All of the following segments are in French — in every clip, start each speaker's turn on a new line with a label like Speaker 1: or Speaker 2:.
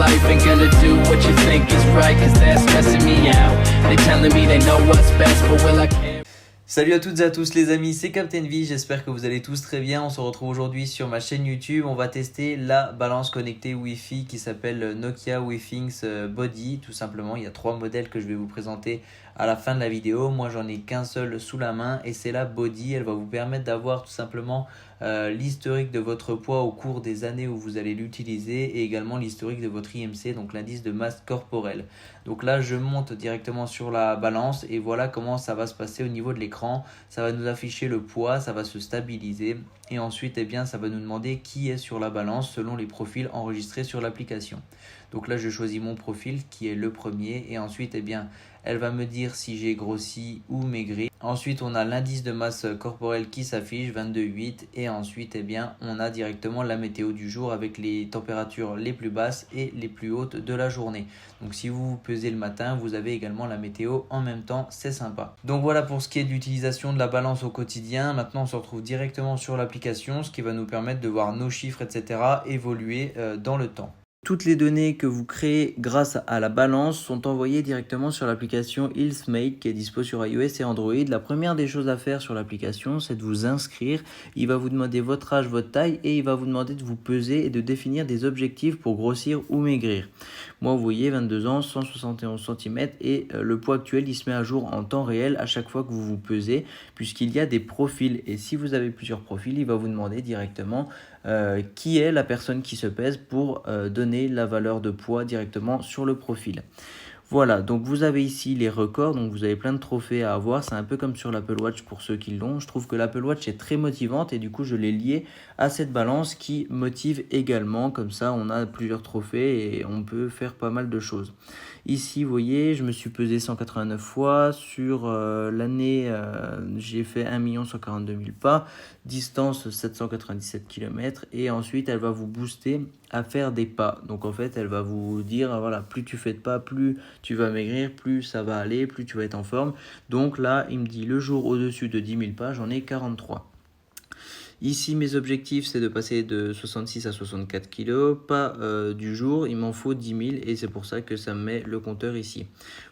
Speaker 1: life ain't gonna do what you think is right, cause that's stressing me out. They telling me they know what's best, but will I care?
Speaker 2: Salut à toutes et à tous les amis, c'est Captain V, j'espère que vous allez tous très bien. On se retrouve aujourd'hui sur ma chaîne YouTube. On va tester la balance connectée Wi-Fi qui s'appelle Nokia Withings Body. Tout simplement, il y a 3 modèles que je vais vous présenter à la fin de la vidéo. Moi j'en ai qu'un seul sous la main et c'est la Body. Elle va vous permettre d'avoir tout simplement l'historique de votre poids au cours des années où vous allez l'utiliser et également l'historique de votre IMC, donc l'indice de masse corporelle. Donc là je monte directement sur la balance et voilà comment ça va se passer au niveau de l'écran. Ça va nous afficher le poids, ça va se stabiliser et ensuite ça va nous demander qui est sur la balance selon les profils enregistrés sur l'application. Donc là je choisis mon profil qui est le premier et ensuite elle va me dire si j'ai grossi ou maigri. Ensuite on a l'indice de masse corporelle qui s'affiche 22,8 et ensuite on a directement la météo du jour avec les températures les plus basses et les plus hautes de la journée. Donc si vous vous pesez le matin, vous avez également la météo en même temps, c'est sympa. Donc voilà pour ce qui est de l'utilisation de la balance au quotidien. Maintenant on se retrouve directement sur l'application, ce qui va nous permettre de voir nos chiffres etc. évoluer dans le temps. Toutes les données que vous créez grâce à la balance sont envoyées directement sur l'application Healthmate qui est dispo sur iOS et Android. La première des choses à faire sur l'application, c'est de vous inscrire. Il va vous demander votre âge, votre taille et il va vous demander de vous peser et de définir des objectifs pour grossir ou maigrir. Moi, vous voyez, 22 ans, 171 cm et le poids actuel, il se met à jour en temps réel à chaque fois que vous vous pesez puisqu'il y a des profils. Et si vous avez plusieurs profils, il va vous demander directement qui est la personne qui se pèse pour donner la valeur de poids directement sur le profil. Voilà, donc vous avez ici les records, donc vous avez plein de trophées à avoir, c'est un peu comme sur l'Apple Watch pour ceux qui l'ont. Je trouve que l'Apple Watch est très motivante et du coup je l'ai lié à cette balance qui motive également, comme ça on a plusieurs trophées et on peut faire pas mal de choses. Ici vous voyez, je me suis pesé 189 fois, sur l'année j'ai fait 1 142 000 pas, distance 797 km et ensuite elle va vous booster à faire des pas. Donc en fait elle va vous dire voilà, plus tu fais de pas, plus tu vas maigrir, plus ça va aller, plus tu vas être en forme. Donc là il me dit le jour au-dessus de 10 000 pas, j'en ai 43. Ici, mes objectifs, c'est de passer de 66 à 64 kg, pas du jour, il m'en faut 10 000 et c'est pour ça que ça me met le compteur ici.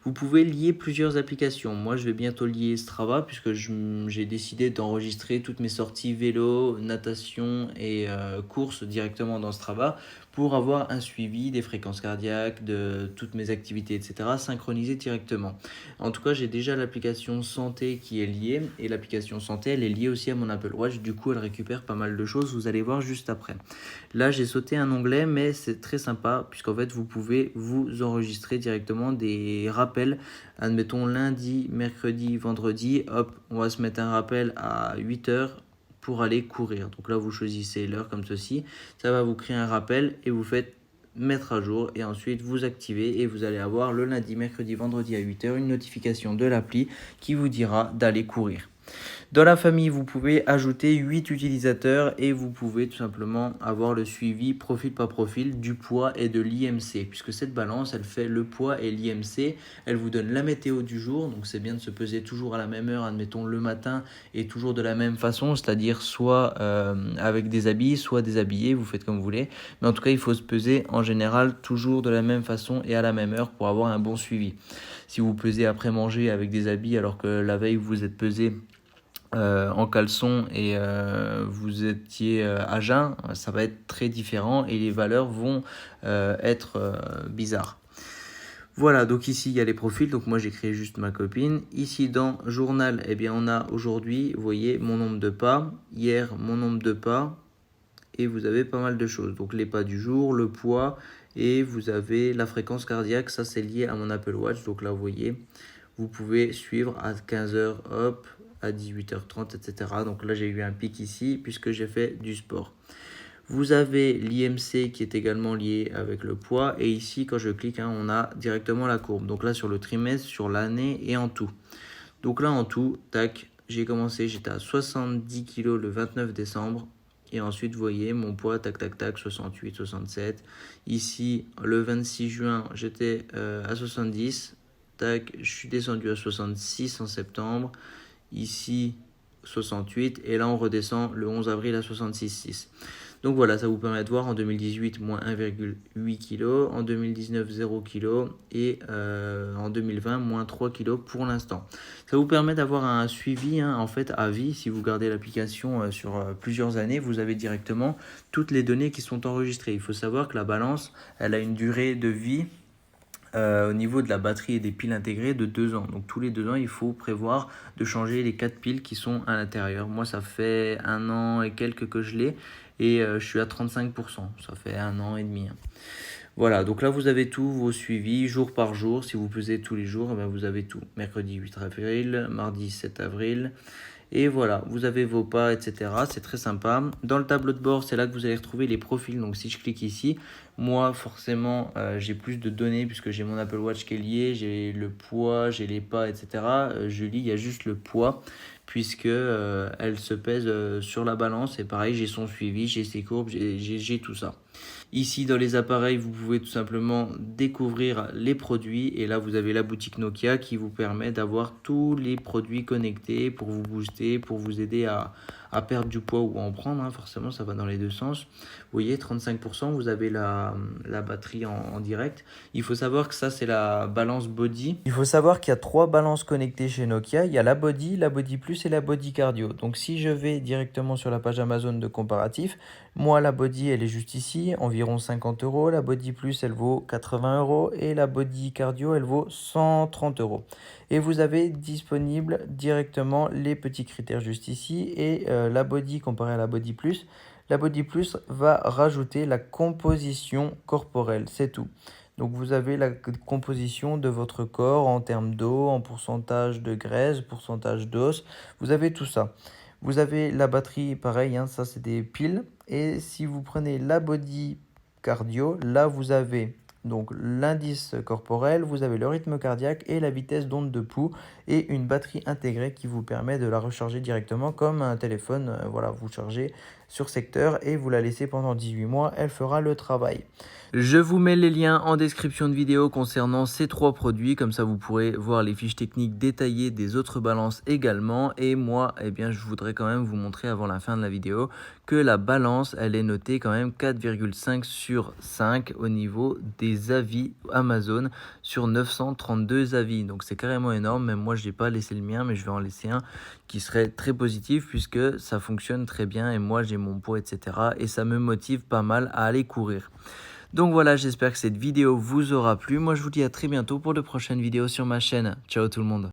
Speaker 2: Vous pouvez lier plusieurs applications. Moi, je vais bientôt lier Strava puisque j'ai décidé d'enregistrer toutes mes sorties vélo, natation et courses directement dans Strava pour avoir un suivi des fréquences cardiaques, de toutes mes activités, etc. synchronisées directement. En tout cas, j'ai déjà l'application santé qui est liée et l'application santé, elle est liée aussi à mon Apple Watch. Du coup, elle récupère pas mal de choses, vous allez voir juste après. Là, j'ai sauté un onglet, mais c'est très sympa puisqu'en fait, vous pouvez vous enregistrer directement des rappels. Admettons lundi, mercredi, vendredi, hop, on va se mettre un rappel à 8 heures pour aller courir. Donc là, vous choisissez l'heure comme ceci. Ça va vous créer un rappel et vous faites mettre à jour et ensuite vous activez et vous allez avoir le lundi, mercredi, vendredi à 8 heures une notification de l'appli qui vous dira d'aller courir. Dans la famille, vous pouvez ajouter 8 utilisateurs et vous pouvez tout simplement avoir le suivi profil par profil du poids et de l'IMC. Puisque cette balance, elle fait le poids et l'IMC. Elle vous donne la météo du jour. Donc c'est bien de se peser toujours à la même heure, admettons le matin, et toujours de la même façon. C'est-à-dire soit avec des habits, soit déshabillés. Vous faites comme vous voulez. Mais en tout cas, il faut se peser en général toujours de la même façon et à la même heure pour avoir un bon suivi. Si vous pesez après manger avec des habits alors que la veille vous êtes pesé en caleçon et vous étiez à jeun, ça va être très différent et les valeurs vont être bizarres. Voilà, donc ici il y a les profils, donc moi j'ai créé juste ma copine. Ici dans journal, on a aujourd'hui, vous voyez mon nombre de pas, hier mon nombre de pas et vous avez pas mal de choses. Donc les pas du jour, le poids et vous avez la fréquence cardiaque, ça c'est lié à mon Apple Watch. Donc là vous voyez, vous pouvez suivre à 15h, hop, à 18h30, etc. Donc là, j'ai eu un pic ici puisque j'ai fait du sport. Vous avez l'IMC qui est également lié avec le poids. Et ici, quand je clique, on a directement la courbe. Donc là, sur le trimestre, sur l'année et en tout. Donc là, en tout, tac, j'ai commencé, j'étais à 70 kg le 29 décembre. Et ensuite, vous voyez, mon poids, tac, tac, tac, 68, 67. Ici, le 26 juin, j'étais à 70. Tac, je suis descendu à 66 en septembre. Ici 68 et là on redescend le 11 avril à 66,6. Donc voilà, ça vous permet de voir en 2018 moins 1,8 kg, en 2019 0 kg et en 2020 moins 3 kg pour l'instant. Ça vous permet d'avoir un suivi en fait à vie. Si vous gardez l'application sur plusieurs années, vous avez directement toutes les données qui sont enregistrées. Il faut savoir que la balance, elle a une durée de vie au niveau de la batterie et des piles intégrées de 2 ans. Donc tous les 2 ans, il faut prévoir de changer les 4 piles qui sont à l'intérieur. Moi, ça fait 1 an et quelques que je l'ai et je suis à 35%. Ça fait 1 an et demi. Voilà, donc là vous avez tous vos suivis jour par jour. Si vous pesez tous les jours, vous avez tout. Mercredi 8 avril, mardi 7 avril. Et voilà, vous avez vos pas, etc. C'est très sympa. Dans le tableau de bord, c'est là que vous allez retrouver les profils. Donc si je clique ici, moi forcément j'ai plus de données puisque j'ai mon Apple Watch qui est lié, j'ai le poids, j'ai les pas, etc. Julie, il y a juste le poids puisque elle se pèse sur la balance. Et pareil, j'ai son suivi, j'ai ses courbes, j'ai tout ça. Ici, dans les appareils, vous pouvez tout simplement découvrir les produits. Et là, vous avez la boutique Nokia qui vous permet d'avoir tous les produits connectés pour vous booster, pour vous aider à perdre du poids ou à en prendre. Forcément, ça va dans les deux sens. Vous voyez, 35%, vous avez la batterie en direct. Il faut savoir que ça, c'est la balance body. Il faut savoir qu'il y a 3 balances connectées chez Nokia. Il y a la body plus et la body cardio. Donc, si je vais directement sur la page Amazon de comparatif, moi, la body, elle est juste ici, environ 50 €. La body plus, elle vaut 80 € et la body cardio, elle vaut 130 €. Et vous avez disponible directement les petits critères juste ici et la body comparée à la body plus. La body plus va rajouter la composition corporelle, c'est tout. Donc vous avez la composition de votre corps en termes d'eau, en pourcentage de graisse, pourcentage d'os, vous avez tout ça. Vous avez la batterie, pareil, ça c'est des piles. Et si vous prenez la body cardio, là vous avez donc l'indice corporel, vous avez le rythme cardiaque et la vitesse d'onde de pouls et une batterie intégrée qui vous permet de la recharger directement comme un téléphone. Voilà, vous chargez sur secteur et vous la laissez pendant 18 mois, elle fera le travail. Je vous mets les liens en description de vidéo concernant ces 3 produits, comme ça vous pourrez voir les fiches techniques détaillées des autres balances également. Et moi, je voudrais quand même vous montrer avant la fin de la vidéo que la balance, elle est notée quand même 4,5 sur 5 au niveau des avis Amazon sur 932 avis. Donc c'est carrément énorme, même moi je n'ai pas laissé le mien, mais je vais en laisser un qui serait très positif puisque ça fonctionne très bien et moi j'ai mon poids, etc. Et ça me motive pas mal à aller courir. Donc voilà, j'espère que cette vidéo vous aura plu. Moi, je vous dis à très bientôt pour de prochaines vidéos sur ma chaîne. Ciao tout le monde.